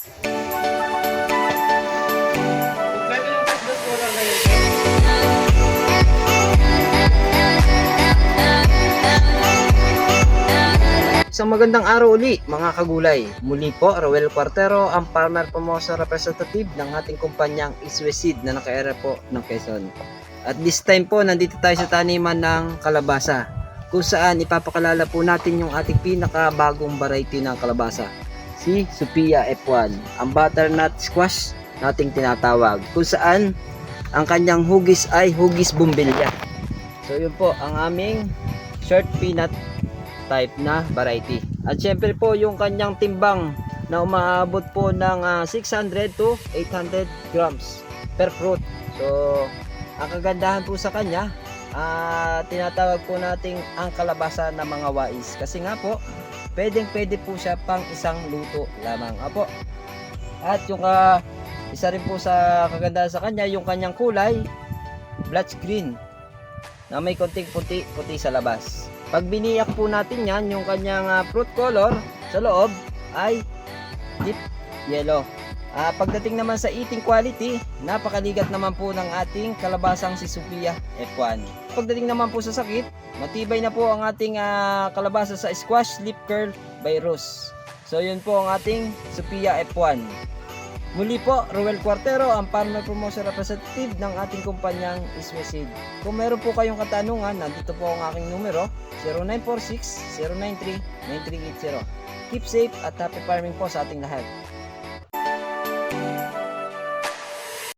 Isang magandang araw uli mga kagulay. Muli po, Roel Cuartero, ang Farmer Promotion Representative ng ating kumpanyang Iswesid na nakaera po ng Quezon. At this time po, nandito tayo sa taniman ng kalabasa, kung saan ipapakalala po natin yung ating pinakabagong variety ng kalabasa, si Sophia F1, ang butternut squash nating tinatawag, kung saan ang kanyang hugis ay hugis bumbilya. So yun po ang aming short peanut type na variety. At syempre po yung kanyang timbang na umaabot po ng 600 to 800 grams per fruit. So ang kagandahan po sa kanya, tinatawag po nating ang kalabasa na mga wais, kasi nga po pwede po siya pang isang luto lamang. Apo. At yung isa rin po sa kagandahan sa kanya, yung kanyang kulay blotch green na may konting puti sa labas. Pag biniyak po natin yan, yung kanyang fruit color sa loob ay deep yellow. Pagdating naman sa eating quality, napakaligat naman po ng ating kalabasang si Sophia F1. Pagdating naman po sa sakit, matibay na po ang ating kalabasa sa squash leaf curl by Rose. So yun po ang ating Sophia F1. Muli po, Roel Cuartero, ang Farmer Promotion Representative ng ating kumpanyang Iswesid. Kung meron po kayong katanungan, nandito po ang aking numero, 0946-093-9380. Keep safe at happy farming po sa ating lahat.